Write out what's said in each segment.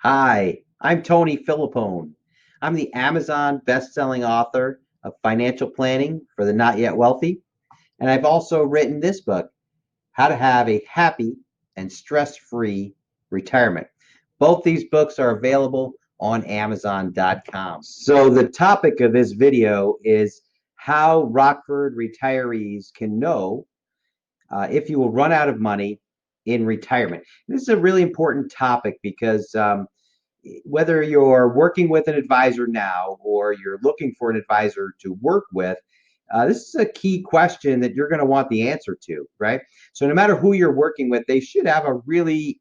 Hi, I'm Tony Filippone. I'm the Amazon best-selling author of financial planning for the not yet wealthy, and I've also written this book, How to Have a Happy and Stress-Free Retirement. Both these books are available on Amazon.com. So the topic of this video is how Rockford retirees can know if you will run out of money in retirement. This is a really important topic because whether you're working with an advisor now or you're looking for an advisor to work with, this is a key question that you're going to want the answer to, right? So no matter who you're working with, they should have a really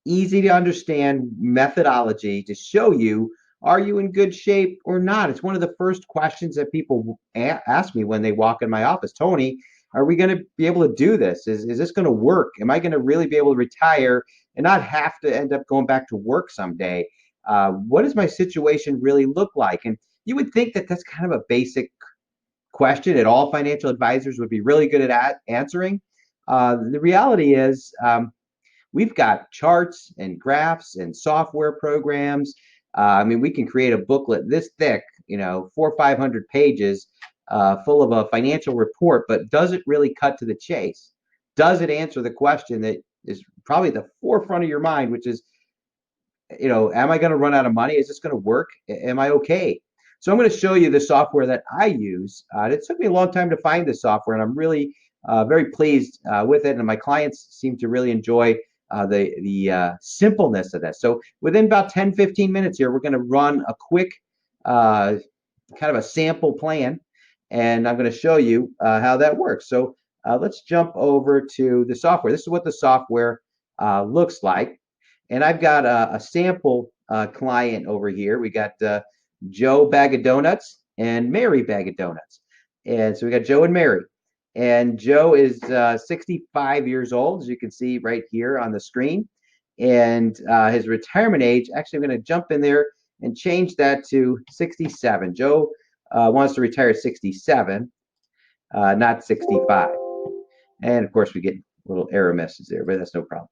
easy to understand methodology to show you, are you in good shape or not? It's one of the first questions that people ask me when they walk in my office. Tony, are we going to be able to do this? Is this going to work? Am I going to really be able to retire and not have to end up going back to work someday? What does my situation really look like? And you would think that that's kind of a basic question that all financial advisors would be really good at answering. The reality is, we've got charts and graphs and software programs. We can create a booklet this thick, 400 or 500 pages, full of a financial report, but does it really cut to the chase? Does it answer the question that is probably at the forefront of your mind, which is, am I going to run out of money? Is this going to work? Am I okay? So I'm going to show you the software that I use. It took me a long time to find this software, and I'm really very pleased with it. And my clients seem to really enjoy the simpleness of this. So within about 10-15 minutes here, we're going to run a quick kind of a sample plan, and I'm going to show you how that works. So let's jump over to the software. This is what the software looks like. And I've got a sample client over here. We got Joe Bag of Donuts and Mary Bag of Donuts. And so we got Joe and Mary. And Joe is 65 years old, as you can see right here on the screen. And his retirement age, actually, I'm going to jump in there and change that to 67. Joe wants to retire at 67, not 65. And of course, we get a little error message there, but that's no problem.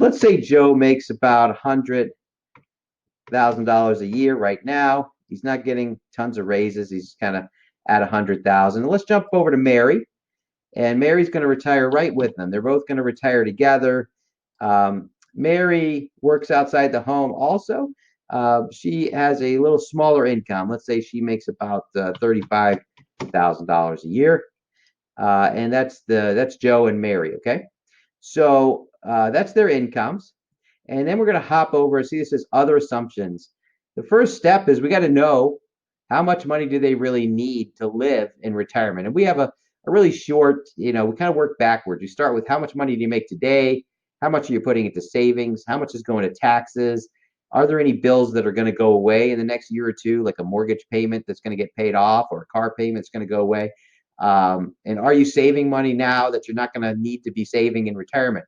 Let's say Joe makes about $100,000 a year right now. He's not getting tons of raises. He's kind of at 100,000. Let's jump over to Mary. And Mary's going to retire right with them. They're both going to retire together. Mary works outside the home also. She has a little smaller income. Let's say she makes about $35,000 a year. And that's Joe and Mary, okay? So that's their incomes. And then we're going to hop over. See, this says other assumptions. The first step is we got to know how much money do they really need to live in retirement. And we have a really short, we kind of work backwards. You start with how much money do you make today? How much are you putting into savings? How much is going to taxes? Are there any bills that are going to go away in the next year or two, like a mortgage payment that's going to get paid off or a car payment that's going to go away? And are you saving money now that you're not going to need to be saving in retirement?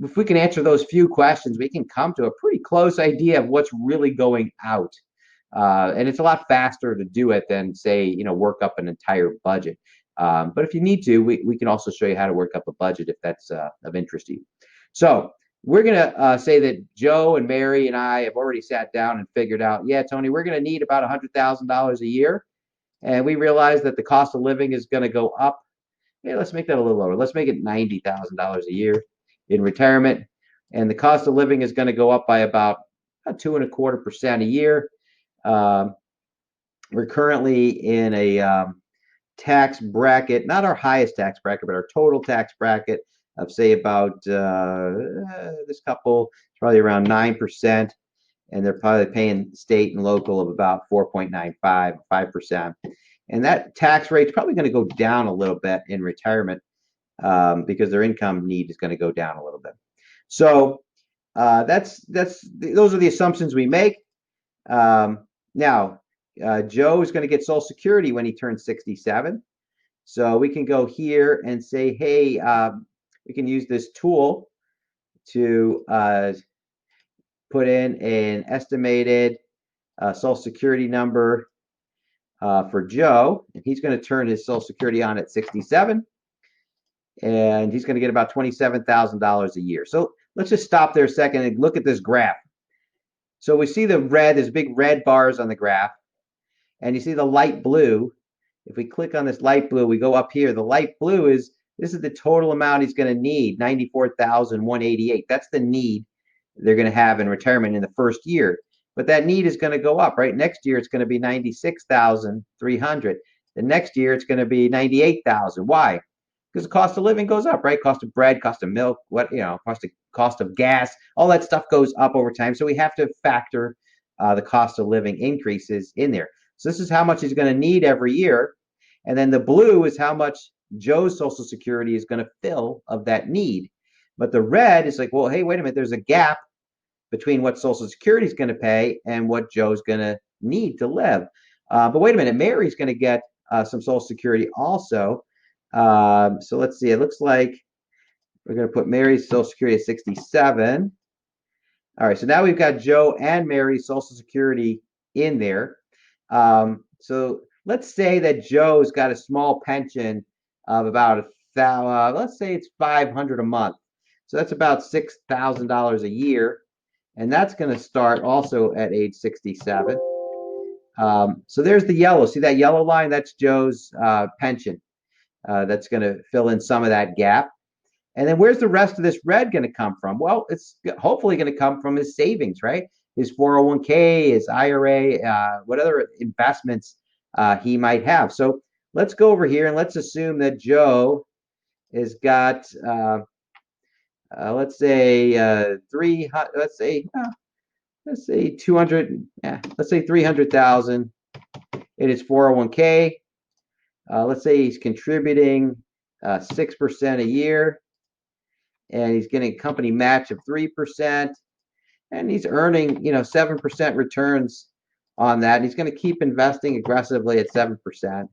If we can answer those few questions, we can come to a pretty close idea of what's really going out. And it's a lot faster to do it than, say, work up an entire budget. But if you need to, we can also show you how to work up a budget if that's of interest to you. So we're going to say that Joe and Mary and I have already sat down and figured out, yeah, Tony, we're going to need about $100,000 a year. And we realize that the cost of living is going to go up. Yeah, let's make that a little lower. Let's make it $90,000 a year in retirement. And the cost of living is going to go up by about 2.25% a year. We're currently in a tax bracket, not our highest tax bracket, but our total tax bracket of, say, about this couple is probably around 9%. And they're probably paying state and local of about 4.95, 5%. And that tax rate is probably going to go down a little bit in retirement because their income need is going to go down a little bit. So those are the assumptions we make. Now, Joe is going to get Social Security when he turns 67. So we can go here and say, hey, we can use this tool to put in an estimated Social Security number for Joe. And he's going to turn his Social Security on at 67. And he's going to get about $27,000 a year. So let's just stop there a second and look at this graph. So we see the red, there's big red bars on the graph, and you see the light blue. If we click on this light blue, we go up here. The light blue is this is the total amount he's going to need, 94,188. That's the need they're going to have in retirement in the first year. But that need is going to go up, right? Next year it's going to be 96,300. The next year it's going to be 98,000. Why? Because the cost of living goes up, right? Cost of bread, cost of milk, cost of gas, all that stuff goes up over time. So we have to factor the cost of living increases in there. So this is how much he's going to need every year. And then the blue is how much Joe's Social Security is going to fill of that need. But the red is like, well, hey, wait a minute, there's a gap between what Social Security is going to pay and what Joe's going to need to live. But wait a minute, Mary's going to get some Social Security also. So let's see, it looks like we're going to put Mary's Social Security at 67. All right, so now we've got Joe and Mary's Social Security in there. So let's say that Joe's got a small pension of about let's say it's 500 a month. So that's about $6,000 a year, and that's going to start also at age 67. So there's the yellow. See that yellow line? That's Joe's pension. That's going to fill in some of that gap. And then where's the rest of this red going to come from? Well, it's hopefully going to come from his savings, right? His 401k, his IRA, what other investments he might have. So let's go over here and let's assume that Joe has got, let's say 300. Let's say 200. Yeah, let's say 300,000 in his 401k. Let's say he's contributing 6% a year, and he's getting a company match of 3%, and he's earning 7% returns on that. And he's going to keep investing aggressively at 7%.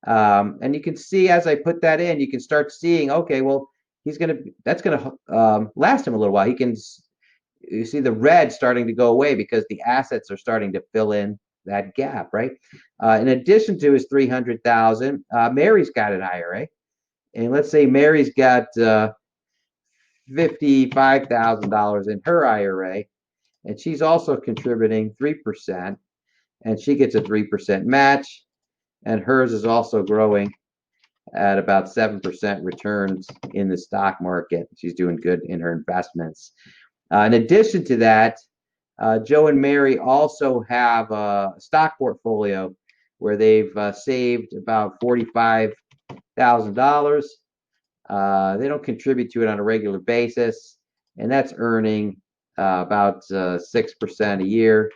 And you can see as I put that in, you can start seeing, okay, well, that's going to last him a little while. You see the red starting to go away because the assets are starting to fill in that gap, right? In addition to his 300,000, Mary's got an IRA, and let's say Mary's got $55,000 in her IRA, and she's also contributing 3%, and she gets a 3% match, and hers is also growing at about 7% returns in the stock market. She's doing good in her investments. In addition to that, Joe and Mary also have a stock portfolio where they've saved about $45,000. They don't contribute to it on a regular basis, and that's earning about 6% a year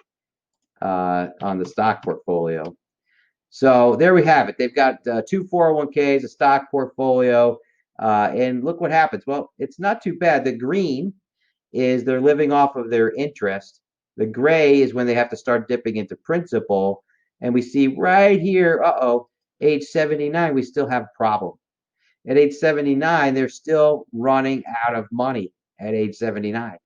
on the stock portfolio. So there we have it. They've got two 401ks, a stock portfolio, and look what happens. Well, it's not too bad. The green is they're living off of their interest. The gray is when they have to start dipping into principal. And we see right here, age 79, we still have a problem. At age 79, they're still running out of money at age 79.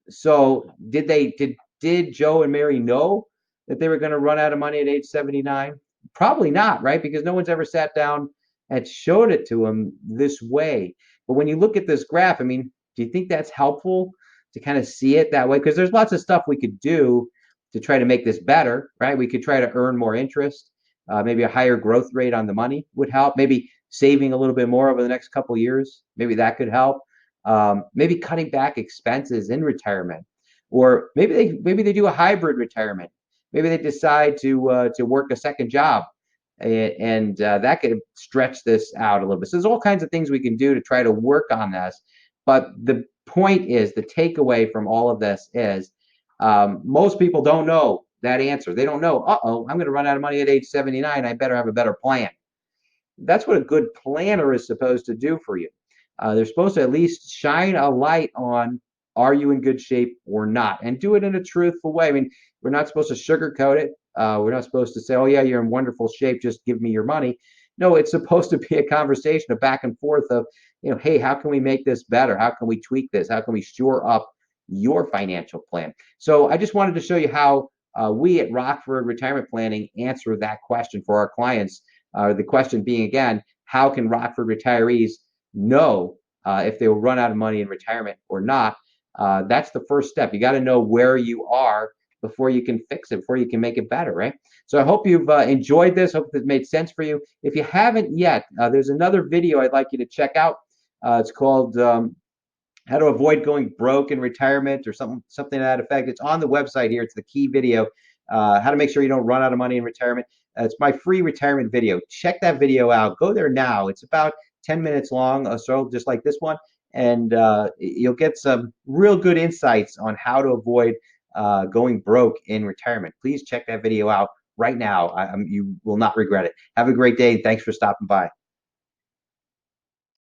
So did Joe and Mary know that they were going to run out of money at age 79? Probably not, right? Because no one's ever sat down and showed it to them this way. But when you look at this graph, I mean, do you think that's helpful to kind of see it that way? Because there's lots of stuff we could do to try to make this better, right? We could try to earn more interest. Maybe a higher growth rate on the money would help. Maybe saving a little bit more over the next couple of years, maybe that could help. Maybe cutting back expenses in retirement, or maybe they do a hybrid retirement. Maybe they decide to work a second job, and that could stretch this out a little bit. So there's all kinds of things we can do to try to work on this. But the point is, the takeaway from all of this is most people don't know that answer. They don't know, I'm going to run out of money at age 79. I better have a better plan. That's what a good planner is supposed to do for you. They're supposed to at least shine a light on, are you in good shape or not? And do it in a truthful way. I mean, we're not supposed to sugarcoat it. We're not supposed to say, oh, yeah, you're in wonderful shape, just give me your money. No, it's supposed to be a conversation, a back and forth of, hey, how can we make this better? How can we tweak this? How can we shore up your financial plan? So I just wanted to show you how we at Rockford Retirement Planning answer that question for our clients. The question being, again, how can Rockford retirees know if they will run out of money in retirement or not? That's the first step. You got to know where you are before you can fix it, before you can make it better, right? So I hope you've enjoyed this. Hope it made sense for you. If you haven't yet, there's another video I'd like you to check out. It's called how to avoid going broke in retirement, or something to that effect. It's on the website here. It's the key video. How to make sure you don't run out of money in retirement. It's my free retirement video. Check that video out. Go there now. It's about 10 minutes long or so, just like this one. And you'll get some real good insights on how to avoid going broke in retirement. Please check that video out right now. You will not regret it. Have a great day. Thanks for stopping by.